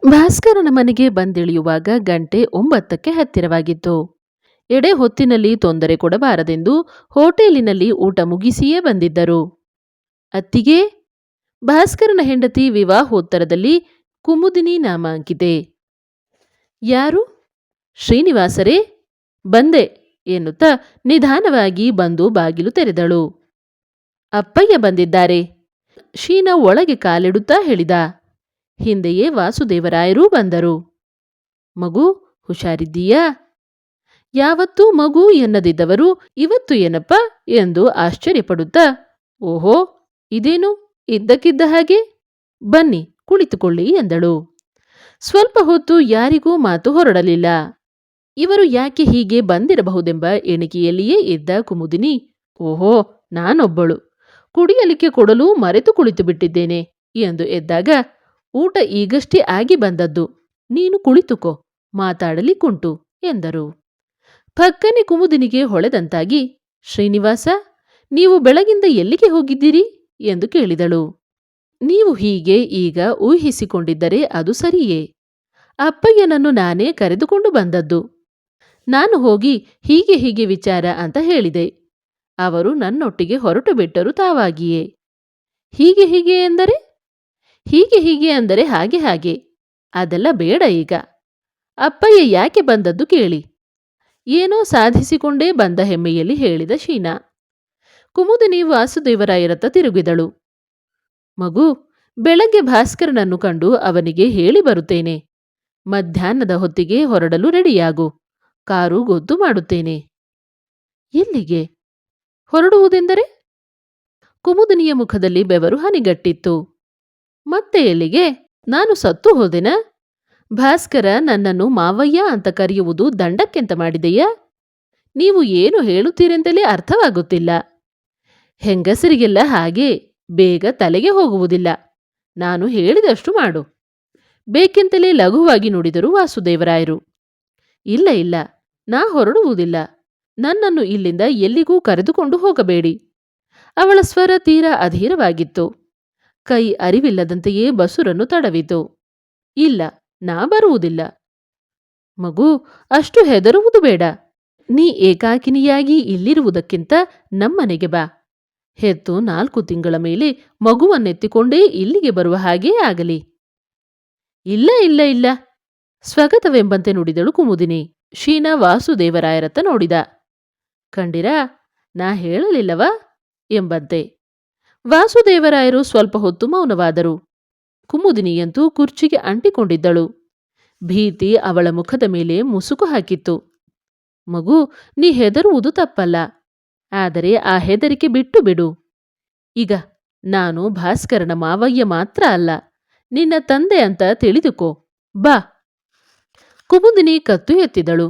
ಭಾಸ್ಕರನ ಮನೆಗೆ ಬಂದಿಳಿಯುವಾಗ ಗಂಟೆ 9ಕ್ಕೆ ಹತ್ತಿರವಾಗಿತ್ತು. ಎಡೆ ಹೊತ್ತಿನಲ್ಲಿ ತೊಂದರೆ ಕೊಡಬಾರದೆಂದು ಹೋಟೆಲಿನಲ್ಲಿ ಊಟ ಮುಗಿಸಿಯೇ ಬಂದಿದ್ದರು. ಅತ್ತಿಗೆ, ಭಾಸ್ಕರನ ಹೆಂಡತಿ ವಿವಾಹೋತ್ತರದಲ್ಲಿ ಕುಮುದಿನಿ ನಾಮಾಂಕಿತೆ. ಯಾರು? ಶ್ರೀನಿವಾಸರೇ, ಬಂದೆ ಎನ್ನುತ್ತಾ ನಿಧಾನವಾಗಿ ಬಂದು ಬಾಗಿಲು ತೆರೆದಳು. ಅಪ್ಪಯ್ಯ ಬಂದಿದ್ದಾರೆ, ಶೀನಾ ಒಳಗೆ ಕಾಲಿಡುತ್ತಾ ಹೇಳಿದ. ಹಿಂದೆಯೇ ವಾಸುದೇವರಾಯರೂ ಬಂದರು. ಮಗು, ಹುಷಾರಿದ್ದೀಯಾ? ಯಾವತ್ತೂ ಮಗು ಎನ್ನದಿದ್ದವರು ಇವತ್ತು ಏನಪ್ಪ ಎಂದು ಆಶ್ಚರ್ಯಪಡುತ್ತಾ, ಓಹೋ, ಇದೇನು ಇದ್ದಕ್ಕಿದ್ದ ಹಾಗೆ, ಬನ್ನಿ ಕುಳಿತುಕೊಳ್ಳಿ ಎಂದಳು. ಸ್ವಲ್ಪ ಹೊತ್ತು ಯಾರಿಗೂ ಮಾತು ಹೊರಡಲಿಲ್ಲ. ಇವರು ಯಾಕೆ ಹೀಗೆ ಬಂದಿರಬಹುದೆಂಬ ಎಣಿಕೆಯಲ್ಲಿಯೇ ಇದ್ದ ಕುಮುದಿನಿ, ಓಹೋ, ನಾನೊಬ್ಬಳು ಕುಡಿಯಲಿಕ್ಕೆ ಕೊಡಲು ಮರೆತು ಕುಳಿತು ಬಿಟ್ಟಿದ್ದೇನೆ ಎಂದು ಎದ್ದಾಗ, ಊಟ ಈಗಷ್ಟೇ ಆಗಿ ಬಂದದ್ದು, ನೀನು ಕುಳಿತುಕೋ, ಮಾತಾಡಲಿಕ್ಕುಂಟು ಎಂದರು. ಪಕ್ಕನೆ ಕುಮುದಿನಿಗೆ ಹೊಳೆದಂತಾಗಿ, ಶ್ರೀನಿವಾಸ, ನೀವು ಬೆಳಗಿಂದ ಎಲ್ಲಿಗೆ ಹೋಗಿದ್ದೀರಿ ಎಂದು ಕೇಳಿದಳು. ನೀವು ಹೀಗೆ ಈಗ ಊಹಿಸಿಕೊಂಡಿದ್ದರೆ ಅದು ಸರಿಯೇ. ಅಪ್ಪಯ್ಯನನ್ನು ನಾನೇ ಕರೆದುಕೊಂಡು ಬಂದದ್ದು. ನಾನು ಹೋಗಿ ಹೀಗೆ ಹೀಗೆ ವಿಚಾರ ಅಂತ ಹೇಳಿದೆ. ಅವರು ನನ್ನೊಟ್ಟಿಗೆ ಹೊರಟು ಬಿಟ್ಟರು ತಾವಾಗಿಯೇ. ಹೀಗೆ ಹೀಗೆ ಎಂದರೆ? ಹೀಗೆ ಹೀಗೆ ಅಂದರೆ ಹಾಗೆ ಹಾಗೆ, ಅದೆಲ್ಲ ಬೇಡ ಈಗ. ಅಪ್ಪಯ್ಯ ಯಾಕೆ ಬಂದದ್ದು ಕೇಳಿ. ಏನೋ ಸಾಧಿಸಿಕೊಂಡೇ ಬಂದ ಹೆಮ್ಮೆಯಲ್ಲಿ ಹೇಳಿದ ಶೀನಾ. ಕುಮುದಿನಿ ವಾಸುದೇವರಾಯರತ್ತ ತಿರುಗಿದಳು. ಮಗು, ಬೆಳಗ್ಗೆ ಭಾಸ್ಕರನನ್ನು ಕಂಡು ಅವನಿಗೆ ಹೇಳಿ ಬರುತ್ತೇನೆ. ಮಧ್ಯಾಹ್ನದ ಹೊತ್ತಿಗೆ ಹೊರಡಲು ರೆಡಿಯಾಗು, ಕಾರು ಗೊತ್ತು ಮಾಡುತ್ತೇನೆ. ಎಲ್ಲಿಗೆ? ಹೊರಡುವುದೆಂದರೆ? ಕುಮುದಿನಿಯ ಮುಖದಲ್ಲಿ ಬೆವರು ಹನಿಗಟ್ಟಿತ್ತು. ಮತ್ತೆ ಎಲ್ಲಿಗೆ? ನಾನು ಸತ್ತು ಹೋದೆನಾ? ಭಾಸ್ಕರ ನನ್ನನ್ನು ಮಾವಯ್ಯ ಅಂತ ಕರೆಯುವುದು ದಂಡಕ್ಕೆಂತ ಮಾಡಿದೆಯಾ? ನೀವು ಏನು ಹೇಳುತ್ತೀರೆಂತಲೇ ಅರ್ಥವಾಗುತ್ತಿಲ್ಲ. ಹೆಂಗಸರಿಗೆಲ್ಲ ಹಾಗೆ, ಬೇಗ ತಲೆಗೆ ಹೋಗುವುದಿಲ್ಲ. ನಾನು ಹೇಳಿದಷ್ಟು ಮಾಡು. ಬೇಕೆಂತಲೇ ಲಘುವಾಗಿ ನುಡಿದರು ವಾಸುದೇವರಾಯರು. ಇಲ್ಲ ಇಲ್ಲ, ನಾ ಹೊರಡುವುದಿಲ್ಲ. ನನ್ನನ್ನು ಇಲ್ಲಿಂದ ಎಲ್ಲಿಗೂ ಕರೆದುಕೊಂಡು ಹೋಗಬೇಡಿ. ಅವಳ ಸ್ವರ ತೀರಾ ಅಧೀರವಾಗಿತ್ತು. ಕೈ ಅರಿವಿಲ್ಲದಂತೆಯೇ ಬಸುರನ್ನು ತಡವಿತು. ಇಲ್ಲ, ನಾ ಬರುವುದಿಲ್ಲ. ಮಗು, ಅಷ್ಟು ಹೆದರುವುದು ಬೇಡ. ನೀ ಏಕಾಕಿನಿಯಾಗಿ ಇಲ್ಲಿರುವುದಕ್ಕಿಂತ ನಮ್ಮನೆಗೆ ಬಾ. ಹೆತ್ತು 4 ತಿಂಗಳ ಮೇಲೆ ಮಗುವನ್ನೆತ್ತಿಕೊಂಡೇ ಇಲ್ಲಿಗೆ ಬರುವ ಹಾಗೇ ಆಗಲಿ. ಇಲ್ಲ ಇಲ್ಲ ಇಲ್ಲ, ಸ್ವಗತವೆಂಬಂತೆ ನುಡಿದಳು ಕುಮುದಿನಿ. ಶೀನಾ ವಾಸುದೇವರಾಯರತ್ತ ನೋಡಿದ. ಕಂಡಿರಾ, ನಾ ಹೇಳಲಿಲ್ಲವಾ ಎಂಬಂತೆ. ವಾಸುದೇವರಾಯರು ಸ್ವಲ್ಪ ಹೊತ್ತು ಮೌನವಾದರು. ಕುಮುದಿನಿಯಂತೂ ಕುರ್ಚಿಗೆ ಅಂಟಿಕೊಂಡಿದ್ದಳು. ಭೀತಿ ಅವಳ ಮುಖದ ಮೇಲೆ ಮುಸುಕು ಹಾಕಿತ್ತು. ಮಗು, ನೀ ಹೆದರುವುದು ತಪ್ಪಲ್ಲ. ಆದರೆ ಆ ಹೆದರಿಕೆ ಬಿಟ್ಟು ಬಿಡು. ಈಗ ನಾನು ಭಾಸ್ಕರನ ಮಾವಯ್ಯ ಮಾತ್ರ ಅಲ್ಲ, ನಿನ್ನ ತಂದೆ ಅಂತ ತಿಳಿದುಕೋ. ಬಾ. ಕುಮುದಿನಿ ಕತ್ತು ಎತ್ತಿದಳು.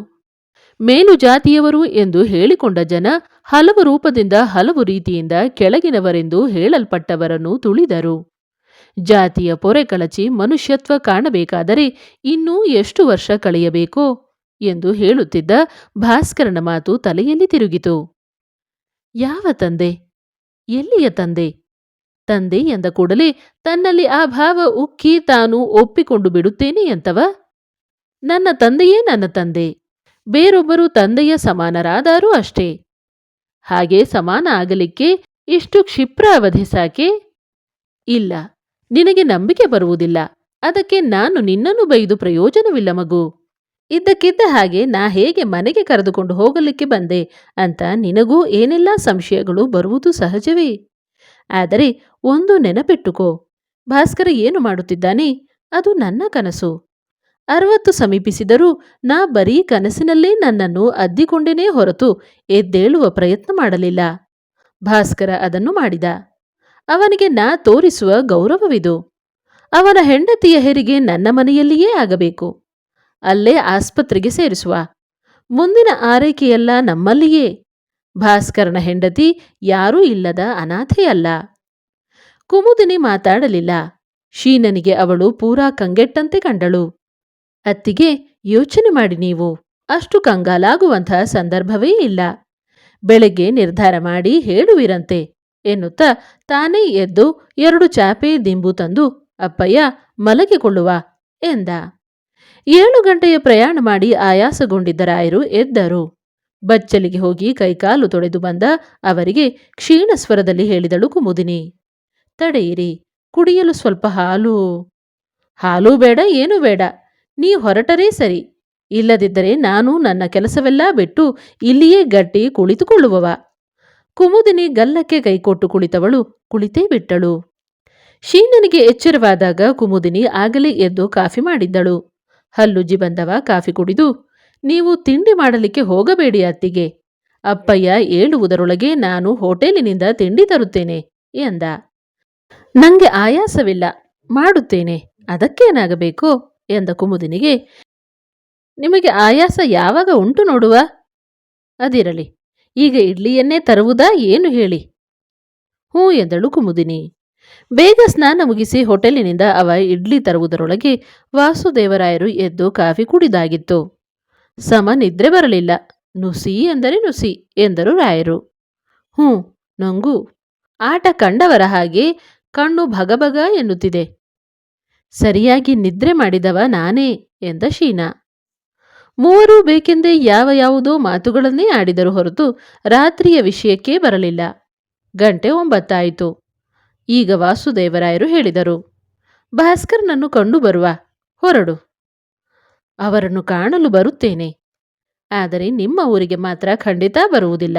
ಮೇಲು ಜಾತಿಯವರು ಎಂದು ಹೇಳಿಕೊಂಡ ಜನ ಹಲವು ರೂಪದಿಂದ ಹಲವು ರೀತಿಯಿಂದ ಕೆಳಗಿನವರೆಂದು ಹೇಳಲ್ಪಟ್ಟವರನ್ನು ತುಳಿದರು. ಜಾತಿಯ ಪೊರೆ ಕಳಚಿ ಮನುಷ್ಯತ್ವ ಕಾಣಬೇಕಾದರೆ ಇನ್ನೂ ಎಷ್ಟು ವರ್ಷ ಕಳೆಯಬೇಕೋ ಎಂದು ಹೇಳುತ್ತಿದ್ದ ಭಾಸ್ಕರನ ಮಾತು ತಲೆಯಲ್ಲಿ ತಿರುಗಿತು. ಯಾವ ತಂದೆ? ಎಲ್ಲಿಯ ತಂದೆ? ತಂದೆ ಎಂದ ಕೂಡಲೇ ತನ್ನಲ್ಲಿ ಆ ಭಾವ ಉಕ್ಕಿ ತಾನು ಒಪ್ಪಿಕೊಂಡು ಬಿಡುತ್ತೇನೆ ಎಂತವ? ನನ್ನ ತಂದೆಯೇ ನನ್ನ ತಂದೆ. ಬೇರೊಬ್ಬರು ತಂದೆಯ ಸಮಾನರಾದರೂ ಅಷ್ಟೇ. ಹಾಗೆ ಸಮಾನ ಆಗಲಿಕ್ಕೆ ಇಷ್ಟು ಕ್ಷಿಪ್ರ ಅವಧಿ ಸಾಕೆ? ಇಲ್ಲ, ನಿನಗೆ ನಂಬಿಕೆ ಬರುವುದಿಲ್ಲ. ಅದಕ್ಕೆ ನಾನು ನಿನ್ನನ್ನು ಬೈದು ಪ್ರಯೋಜನವಿಲ್ಲ ಮಗು. ಇದ್ದಕ್ಕಿದ್ದ ಹಾಗೆ ನಾ ಹೇಗೆ ಮನೆಗೆ ಕರೆದುಕೊಂಡು ಹೋಗಲಿಕ್ಕೆ ಬಂದೆ ಅಂತ ನಿನಗೂ ಏನೆಲ್ಲ ಸಂಶಯಗಳು ಬರುವುದು ಸಹಜವೇ. ಆದರೆ ಒಂದು ನೆನಪಿಟ್ಟುಕೋ, ಭಾಸ್ಕರ ಏನು ಮಾಡುತ್ತಿದ್ದಾನೆ ಅದು ನನ್ನ ಕನಸು. 60 ಸಮೀಪಿಸಿದರೂ ನಾ ಬರೀ ಕನಸಿನಲ್ಲೇ ನನ್ನನ್ನು ಅದ್ದಿಕೊಂಡೇನೇ ಹೊರತು ಎದ್ದೇಳುವ ಪ್ರಯತ್ನ ಮಾಡಲಿಲ್ಲ. ಭಾಸ್ಕರ ಅದನ್ನು ಮಾಡಿದ. ಅವನಿಗೆ ನಾ ತೋರಿಸುವ ಗೌರವವಿದು. ಅವನ ಹೆಂಡತಿಯ ಹೆರಿಗೆ ನನ್ನ ಮನೆಯಲ್ಲಿಯೇ ಆಗಬೇಕು. ಅಲ್ಲೇ ಆಸ್ಪತ್ರೆಗೆ ಸೇರಿಸುವ. ಮುಂದಿನ ಆರೈಕೆಯೆಲ್ಲ ನಮ್ಮಲ್ಲಿಯೇ. ಭಾಸ್ಕರನ ಹೆಂಡತಿ ಯಾರೂ ಇಲ್ಲದ ಅನಾಥೆಯಲ್ಲ. ಕುಮುದಿನಿ ಮಾತಾಡಲಿಲ್ಲ. ಶೀನನಿಗೆ ಅವಳು ಪೂರಾ ಕಂಗೆಟ್ಟಂತೆ ಕಂಡಳು. ಅತ್ತಿಗೆ, ಯೋಚನೆ ಮಾಡಿ ನೀವು. ಅಷ್ಟು ಕಂಗಾಲಾಗುವಂಥ ಸಂದರ್ಭವೇ ಇಲ್ಲ. ಬೆಳಗ್ಗೆ ನಿರ್ಧಾರ ಮಾಡಿ ಹೇಳುವಿರಂತೆ ಎನ್ನುತ್ತಾ ತಾನೇ ಎದ್ದು 2 ಚಾಪೆ ದಿಂಬು ತಂದು, ಅಪ್ಪಯ್ಯ ಮಲಗಿಕೊಳ್ಳುವ ಎಂದ. 7 ಗಂಟೆಯ ಪ್ರಯಾಣ ಮಾಡಿ ಆಯಾಸಗೊಂಡಿದ್ದ ರಾಯರು ಎದ್ದರು. ಬಚ್ಚಲಿಗೆ ಹೋಗಿ ಕೈಕಾಲು ತೊಳೆದು ಬಂದ ಅವರಿಗೆ ಕ್ಷೀಣ ಸ್ವರದಲ್ಲಿ ಹೇಳಿದಳು ಕುಮುದಿನಿ. ತಡೆಯಿರಿ, ಕುಡಿಯಲು ಸ್ವಲ್ಪ ಹಾಲು. ಹಾಲೂ ಬೇಡ, ಏನೂ ಬೇಡ. ನೀ ಹೊರಟರೇ ಸರಿ. ಇಲ್ಲದಿದ್ದರೆ ನಾನು ನನ್ನ ಕೆಲಸವೆಲ್ಲ ಬಿಟ್ಟು ಇಲ್ಲಿಯೇ ಗಟ್ಟಿ ಕುಳಿತುಕೊಳ್ಳುವವ. ಕುಮುದಿನಿ ಗಲ್ಲಕ್ಕೆ ಕೈಕೊಟ್ಟು ಕುಳಿತವಳು ಕುಳಿತೇ ಬಿಟ್ಟಳು. ಶೀನನಿಗೆ ಎಚ್ಚರವಾದಾಗ ಕುಮುದಿನಿ ಆಗಲೇ ಎದ್ದು ಕಾಫಿ ಮಾಡಿದ್ದಳು. ಹಲ್ಲುಜ್ಜಿ ಬಂದವ ಕಾಫಿ ಕುಡಿದು, ನೀವು ತಿಂಡಿ ಮಾಡಲಿಕ್ಕೆ ಹೋಗಬೇಡಿ ಅತ್ತಿಗೆ. ಅಪ್ಪಯ್ಯ ಏಳುವುದರೊಳಗೆ ನಾನು ಹೋಟೆಲಿನಿಂದ ತಿಂಡಿ ತರುತ್ತೇನೆ ಎಂದ. ನಂಗೆ ಆಯಾಸವಿಲ್ಲ, ಮಾಡುತ್ತೇನೆ, ಅದಕ್ಕೇನಾಗಬೇಕು ಎಂದ ಕುಮುದಿನಿಗೆ. ನಿಮಗೆ ಆಯಾಸ ಯಾವಾಗ ಉಂಟು ನೋಡುವ. ಅದಿರಲಿ, ಈಗ ಇಡ್ಲಿಯನ್ನೇ ತರುವುದಾ ಏನು ಹೇಳಿ. ಹ್ಞೂ ಎಂದಳು ಕುಮುದಿನಿ. ಬೇಗ ಸ್ನಾನ ಮುಗಿಸಿ ಹೋಟೆಲಿನಿಂದ ಅವ ಇಡ್ಲಿ ತರುವುದರೊಳಗೆ ವಾಸುದೇವರಾಯರು ಎದ್ದು ಕಾಫಿ ಕುಡಿದಾಗಿತ್ತು. ಸಮ ನಿದ್ರೆ ಬರಲಿಲ್ಲ. ನುಸಿ ಎಂದರೆ ನುಸಿ ಎಂದರು ರಾಯರು. ಹ್ಞೂ, ನಂಗೂ ಆಟ ಕಂಡವರ ಹಾಗೆ ಕಣ್ಣು ಭಗಭಗ ಎನ್ನುತ್ತಿದೆ. ಸರಿಯಾಗಿ ನಿದ್ರೆ ಮಾಡಿದವ ನಾನೇ ಎಂದ ಶೀನಾ. ಮೂವರೂ ಬೇಕೆಂದೇ ಯಾವುದೋ ಮಾತುಗಳನ್ನೇ ಆಡಿದರು ಹೊರತು ರಾತ್ರಿಯ ವಿಷಯಕ್ಕೇ ಬರಲಿಲ್ಲ. ಗಂಟೆ 9 ಆಯಿತು. ಈಗ ವಾಸುದೇವರಾಯರು ಹೇಳಿದರು, ಭಾಸ್ಕರ್ನನ್ನು ಕಂಡು ಬರುವ, ಹೊರಡು. ಅವರನ್ನು ಕಾಣಲು ಬರುತ್ತೇನೆ, ಆದರೆ ನಿಮ್ಮ ಊರಿಗೆ ಮಾತ್ರ ಖಂಡಿತ ಬರುವುದಿಲ್ಲ.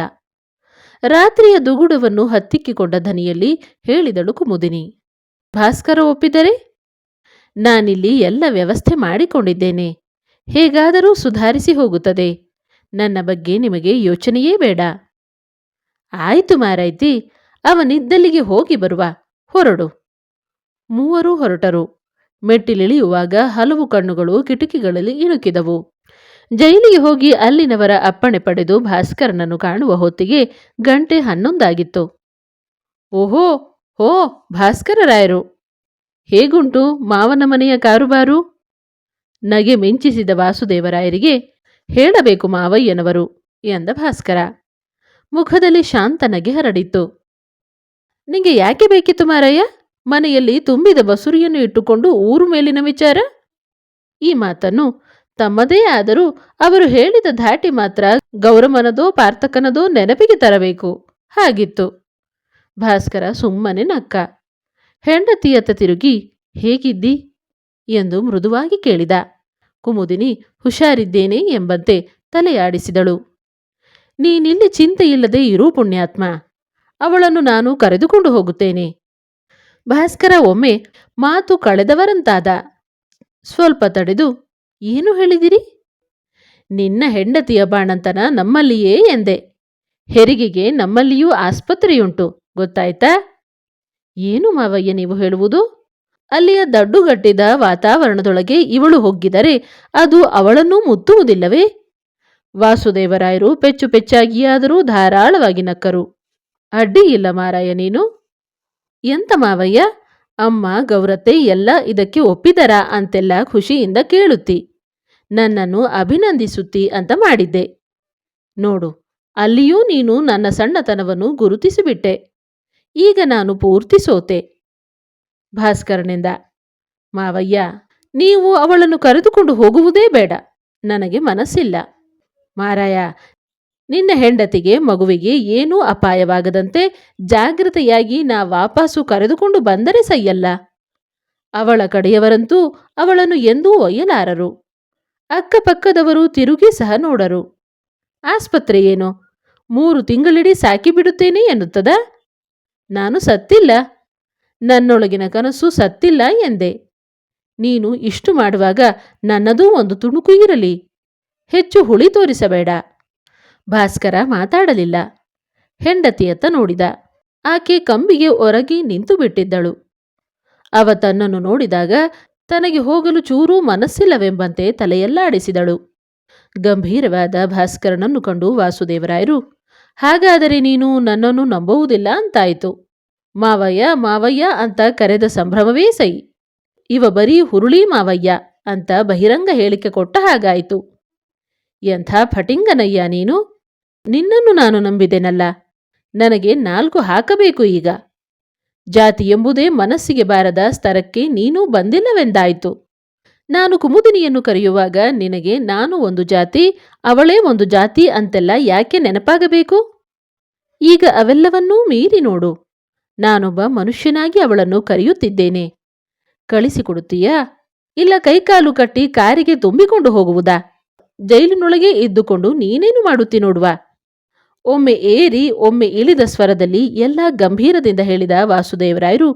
ರಾತ್ರಿಯ ದುಗುಡವನ್ನು ಹತ್ತಿಕ್ಕಿಕೊಂಡ ಧನಿಯಲ್ಲಿ ಹೇಳಿದಳು ಕುಮುದಿನಿ. ಭಾಸ್ಕರ ಒಪ್ಪಿದರೆ? ನಾನಿಲ್ಲಿ ಎಲ್ಲ ವ್ಯವಸ್ಥೆ ಮಾಡಿಕೊಂಡಿದ್ದೇನೆ. ಹೇಗಾದರೂ ಸುಧಾರಿಸಿ ಹೋಗುತ್ತದೆ. ನನ್ನ ಬಗ್ಗೆ ನಿಮಗೆ ಯೋಚನೆಯೇ ಬೇಡ. ಆಯಿತು ಮಾರೈತಿ, ಅವನಿದ್ದಲ್ಲಿಗೆ ಹೋಗಿ ಬರುವ, ಹೊರಡು. ಮೂವರೂ ಹೊರಟರು. ಮೆಟ್ಟಿಲಿಳಿಯುವಾಗ ಹಲವು ಕಣ್ಣುಗಳು ಕಿಟಕಿಗಳಲ್ಲಿ ಇಣುಕಿದವು. ಜೈಲಿಗೆ ಹೋಗಿ ಅಲ್ಲಿನವರ ಅಪ್ಪಣೆ ಪಡೆದು ಭಾಸ್ಕರನನ್ನು ಕಾಣುವ ಹೊತ್ತಿಗೆ ಗಂಟೆ 11 ಆಗಿತ್ತು. ಓಹೋ ಹೋ, ಭಾಸ್ಕರ ರಾಯರು, ಹೇಗುಂಟು ಮಾವನ ಮನೆಯ ಕಾರುಬಾರು? ನಗೆ ಮಿಂಚಿಸಿದ ವಾಸುದೇವರಾಯರಿಗೆ, ಹೇಳಬೇಕು ಮಾವಯ್ಯನವರು ಎಂದ ಭಾಸ್ಕರ. ಮುಖದಲ್ಲಿ ಶಾಂತ ನಗೆ ಹರಡಿತ್ತು. ನಿಂಗೆ ಯಾಕೆ ಬೇಕಿತ್ತು ಮಾರಯ್ಯ? ಮನೆಯಲ್ಲಿ ತುಂಬಿದ ಬಸುರಿಯನ್ನು ಇಟ್ಟುಕೊಂಡು ಊರು ಮೇಲಿನ ವಿಚಾರ? ಈ ಮಾತನ್ನು ತಮ್ಮದೇ ಆದರೂ ಅವರು ಹೇಳಿದ ಧಾಟಿ ಮಾತ್ರ ಗೌರಮನದೋ ಪಾರ್ಥಕನದೋ ನೆನಪಿಗೆ ತರಬೇಕು. ಹಾಗಿತ್ತು. ಭಾಸ್ಕರ ಸುಮ್ಮನೆ ನಕ್ಕ. ಹೆಂಡತಿಯತ್ತ ತಿರುಗಿ, ಹೇಗಿದ್ದಿ ಎಂದು ಮೃದುವಾಗಿ ಕೇಳಿದ. ಕುಮುದಿನಿ ಹುಷಾರಿದ್ದೇನೆ ಎಂಬಂತೆ ತಲೆಯಾಡಿಸಿದಳು. ನೀನಿಲ್ಲಿ ಚಿಂತೆಯಿಲ್ಲದೆ ಇರು ಪುಣ್ಯಾತ್ಮ, ಅವಳನ್ನು ನಾನು ಕರೆದುಕೊಂಡು ಹೋಗುತ್ತೇನೆ. ಭಾಸ್ಕರ ಒಮ್ಮೆ ಮಾತು ಕಳೆದವರಂತಾದ. ಸ್ವಲ್ಪ ತಡೆದು, ಏನು ಹೇಳಿದಿರಿ? ನಿನ್ನ ಹೆಂಡತಿಯ ಬಾಣಂತನ ನಮ್ಮಲ್ಲಿಯೇ ಎಂದೆ. ಹೆರಿಗೆಗೆ ನಮ್ಮಲ್ಲಿಯೂ ಆಸ್ಪತ್ರೆಯುಂಟು, ಗೊತ್ತಾಯ್ತಾ? ಏನು ಮಾವಯ್ಯ ನೀವು ಹೇಳುವುದು? ಅಲ್ಲಿಯ ದಡ್ಡುಗಟ್ಟಿದ ವಾತಾವರಣದೊಳಗೆ ಇವಳು ಹೊಗ್ಗಿದರೆ ಅದು ಅವಳನ್ನೂ ಮುತ್ತುವುದಿಲ್ಲವೇ? ವಾಸುದೇವರಾಯರು ಪೆಚ್ಚು ಪೆಚ್ಚಾಗಿಯಾದರೂ ಧಾರಾಳವಾಗಿ ನಕ್ಕರು. ಅಡ್ಡಿ ಇಲ್ಲ ಮಾರಾಯ ನೀನು. ಎಂತ ಮಾವಯ್ಯ, ಅಮ್ಮ ಗೌರತ್ತೆ ಎಲ್ಲ ಇದಕ್ಕೆ ಒಪ್ಪಿದರಾ ಅಂತೆಲ್ಲ ಖುಷಿಯಿಂದ ಕೇಳುತ್ತಿ, ನನ್ನನ್ನು ಅಭಿನಂದಿಸುತ್ತಿ ಅಂತ ಮಾಡಿದ್ದೆ. ನೋಡು, ಅಲ್ಲಿಯೂ ನೀನು ನನ್ನ ಸಣ್ಣತನವನ್ನು ಗುರುತಿಸಿಬಿಟ್ಟೆ. ಈಗ ನಾನು ಪೂರ್ತಿ ಸೋತೆ. ಭಾಸ್ಕರನಿಂದ, ಮಾವಯ್ಯ, ನೀವು ಅವಳನ್ನು ಕರೆದುಕೊಂಡು ಹೋಗುವುದೇ ಬೇಡ. ನನಗೆ ಮನಸ್ಸಿಲ್ಲ. ಮಾರಾಯ, ನಿನ್ನ ಹೆಂಡತಿಗೆ ಮಗುವಿಗೆ ಏನೂ ಅಪಾಯವಾಗದಂತೆ ಜಾಗ್ರತೆಯಾಗಿ ನಾ ವಾಪಸ್ಸು ಕರೆದುಕೊಂಡು ಬಂದರೆ ಸಯ್ಯಲ್ಲ. ಅವಳ ಕಡೆಯವರಂತೂ ಅವಳನ್ನು ಎಂದೂ ಒಯ್ಯಲಾರರು. ಅಕ್ಕಪಕ್ಕದವರು ತಿರುಗಿ ಸಹ ನೋಡರು. ಆಸ್ಪತ್ರೆ ಏನು 3 ತಿಂಗಳಿಡೀ ಸಾಕಿಬಿಡುತ್ತೇನೆ ಎನ್ನುತ್ತದ? ನಾನು ಸತ್ತಿಲ್ಲ. ನನ್ನೊಳಗಿನ ಕನಸು ಸತ್ತಿಲ್ಲ ಎಂದೆ. ನೀನು ಇಷ್ಟು ಮಾಡುವಾಗ ನನ್ನದೂ ಒಂದು ತುಣುಕು ಇರಲಿ. ಹೆಚ್ಚು ಹುಳಿ ತೋರಿಸಬೇಡ. ಭಾಸ್ಕರ ಮಾತಾಡಲಿಲ್ಲ. ಹೆಂಡತಿಯತ್ತ ನೋಡಿದ. ಆಕೆ ಕಂಬಿಗೆ ಒರಗಿ ನಿಂತು ಬಿಟ್ಟಿದ್ದಳು. ಅವ ತನ್ನನ್ನು ನೋಡಿದಾಗ ತನಗೆ ಹೋಗಲು ಚೂರೂ ಮನಸ್ಸಿಲ್ಲವೆಂಬಂತೆ ತಲೆಯಲ್ಲಾಡಿಸಿದಳು. ಗಂಭೀರವಾದ ಭಾಸ್ಕರನನ್ನು ಕಂಡು ವಾಸುದೇವರಾಯರು, ಹಾಗಾದರೆ ನೀನು ನನ್ನನ್ನು ನಂಬುವುದಿಲ್ಲ ಅಂತಾಯಿತು. ಮಾವಯ್ಯ ಮಾವಯ್ಯ ಅಂತ ಕರೆದ ಸಂಭ್ರಮವೇ ಸೈ. ಇವ ಬರೀ ಹುರುಳಿ ಮಾವಯ್ಯ ಅಂತ ಬಹಿರಂಗ ಹೇಳಿಕೆ ಕೊಟ್ಟ ಹಾಗಾಯಿತು. ಎಂಥ ಫಟಿಂಗನಯ್ಯ ನೀನು. ನಿನ್ನನ್ನು ನಾನು ನಂಬಿದೆನಲ್ಲ. ನನಗೆ 4 ಹಾಕಬೇಕು ಈಗ. ಜಾತಿ ಎಂಬುದೇ ಮನಸ್ಸಿಗೆ ಬಾರದ ಸ್ತರಕ್ಕೆ ನೀನೂ ಬಂದಿಲ್ಲವೆಂದಾಯಿತು. ನಾನು ಕುಮುದಿನಿಯನ್ನು ಕರೆಯುವಾಗ ನಿನಗೆ ನಾನು ಒಂದು ಜಾತಿ ಅವಳೇ ಒಂದು ಜಾತಿ ಅಂತೆಲ್ಲ ಯಾಕೆ ನೆನಪಾಗಬೇಕು? ಈಗ ಅವೆಲ್ಲವನ್ನೂ ಮೀರಿ ನೋಡು. ನಾನೊಬ್ಬ ಮನುಷ್ಯನಾಗಿ ಅವಳನ್ನು ಕರೆಯುತ್ತಿದ್ದೇನೆ. ಕಳಿಸಿಕೊಡುತ್ತೀಯಾ? ಇಲ್ಲ ಕೈಕಾಲು ಕಟ್ಟಿ ಕಾರಿಗೆ ತುಂಬಿಕೊಂಡು ಹೋಗುವುದಾ? ಜೈಲಿನೊಳಗೆ ಇದ್ದುಕೊಂಡು ನೀನೇನು ಮಾಡುತ್ತಿ ನೋಡುವ? ಒಮ್ಮೆ ಏರಿ ಒಮ್ಮೆ ಇಳಿದ ಸ್ವರದಲ್ಲಿ ಎಲ್ಲ ಗಂಭೀರದಿಂದ ಹೇಳಿದ ವಾಸುದೇವರಾಯರು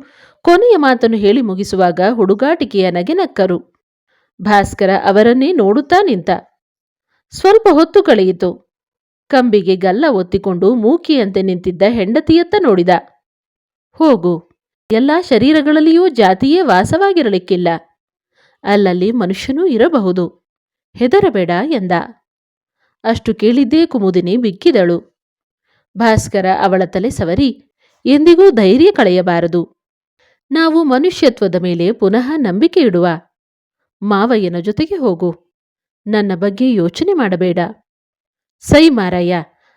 ಕೊನೆಯ ಮಾತನ್ನು ಹೇಳಿ ಮುಗಿಸುವಾಗ ಹುಡುಗಾಟಿಕೆಯ ನಗೆ ನಕ್ಕರು. ಭಾಸ್ಕರ ಅವರನ್ನೇ ನೋಡುತ್ತಾ ನಿಂತ. ಸ್ವಲ್ಪ ಹೊತ್ತು ಕಳೆಯಿತು. ಕಂಬಿಗೆ ಗಲ್ಲ ಒತ್ತಿಕೊಂಡು ಮೂಕಿಯಂತೆ ನಿಂತಿದ್ದ ಹೆಂಡತಿಯತ್ತ ನೋಡಿದ. ಹೋಗು, ಎಲ್ಲ ಶರೀರಗಳಲ್ಲಿಯೂ ಜಾತಿಯೇ ವಾಸವಾಗಿರಲಿಕ್ಕಿಲ್ಲ. ಅಲ್ಲಲ್ಲಿ ಮನುಷ್ಯನೂ ಇರಬಹುದು. ಹೆದರಬೇಡ ಎಂದ. ಅಷ್ಟು ಕೇಳಿದ್ದೇ ಕುಮುದಿನಿ ಬಿಕ್ಕಿದಳು. ಭಾಸ್ಕರ ಅವಳ ತಲೆ ಸವರಿ, ಎಂದಿಗೂ ಧೈರ್ಯ ಕಳೆಯಬಾರದು. ನಾವು ಮನುಷ್ಯತ್ವದ ಮೇಲೆ ಪುನಃ ನಂಬಿಕೆ ಇಡುವ. ಮಾವಯ್ಯನ ಜೊತೆಗೆ ಹೋಗು. ನನ್ನ ಬಗ್ಗೆ ಯೋಚನೆ ಮಾಡಬೇಡ. ಸೈ ಮಾರಯ್ಯ,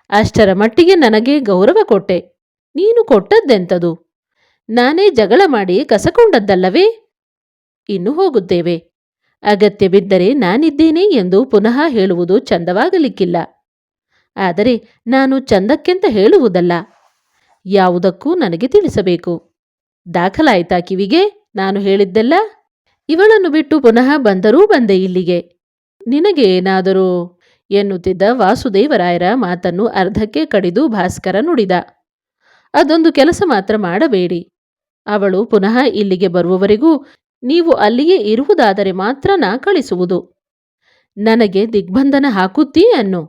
ಅಷ್ಟರ ಮಟ್ಟಿಗೆ ನನಗೆ ಗೌರವ ಕೊಟ್ಟೆ. ನೀನು ಕೊಟ್ಟದ್ದೆಂತದು? ನಾನೇ ಜಗಳ ಮಾಡಿ ಕಸಕೊಂಡದ್ದಲ್ಲವೇ? ಇನ್ನು ಹೋಗುತ್ತೇವೆ. ಅಗತ್ಯ ಬಿದ್ದರೆ ನಾನಿದ್ದೇನೆ ಎಂದು ಪುನಃ ಹೇಳುವುದು ಚಂದವಾಗಲಿಕ್ಕಿಲ್ಲ. ಆದರೆ ನಾನು ಚಂದಕ್ಕೆಂತ ಹೇಳುವುದಲ್ಲ. ಯಾವುದಕ್ಕೂ ನನಗೆ ತಿಳಿಸಬೇಕು. ದಾಖಲಾಯ್ತಾ ಕಿವಿಗೆ ನಾನು ಹೇಳಿದ್ದೆಲ್ಲ? ಇವಳನ್ನು ಬಿಟ್ಟು ಪುನಃ ಬಂದರೂ ಬಂದೆ ಇಲ್ಲಿಗೆ. ನಿನಗೆ ಏನಾದರೂ ಎನ್ನುತ್ತಿದ್ದ ವಾಸುದೇವರಾಯರ ಮಾತನ್ನು ಅರ್ಧಕ್ಕೆ ಕಡಿದು ಭಾಸ್ಕರ ನುಡಿದ. ಅದೊಂದು ಕೆಲಸ ಮಾತ್ರ ಮಾಡಬೇಡಿ. ಅವಳು ಪುನಃ ಇಲ್ಲಿಗೆ ಬರುವವರೆಗೂ ನೀವು ಅಲ್ಲಿಯೇ ಇರುವುದಾದರೆ ಮಾತ್ರ ನಾ ಕಳಿಸುವುದು. ನನಗೆ ದಿಗ್ಬಂಧನ ಹಾಕುತ್ತೀ ಅನ್ನು.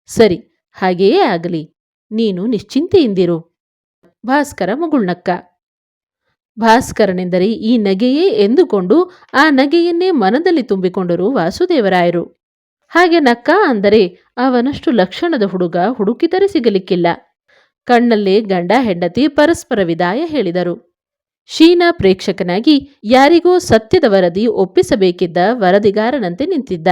ಸರಿ, ಹಾಗೆಯೇ ಆಗಲಿ. ನೀನು ನಿಶ್ಚಿಂತೆಯಿಂದಿರು. ಭಾಸ್ಕರ ಮುಗುಳ್ನಕ್ಕ. ಭಾಸ್ಕರನೆಂದರೆ ಈ ನಗೆಯೇ ಎಂದುಕೊಂಡು ಆ ನಗೆಯನ್ನೇ ಮನದಲ್ಲಿ ತುಂಬಿಕೊಂಡರು ವಾಸುದೇವರಾಯರು. ಹಾಗೆ ನಕ್ಕ ಅಂದರೆ ಅವನಷ್ಟು ಲಕ್ಷಣದ ಹುಡುಗ ಹುಡುಕಿದರೆ ಸಿಗಲಿಕ್ಕಿಲ್ಲ. ಕಣ್ಣಲ್ಲೇ ಗಂಡ ಹೆಂಡತಿ ಪರಸ್ಪರ ವಿದಾಯ ಹೇಳಿದರು. ಶೀನಾ ಪ್ರೇಕ್ಷಕನಾಗಿ ಯಾರಿಗೋ ಸತ್ಯದ ವರದಿ ಒಪ್ಪಿಸಬೇಕಿದ್ದ ವರದಿಗಾರನಂತೆ ನಿಂತಿದ್ದ.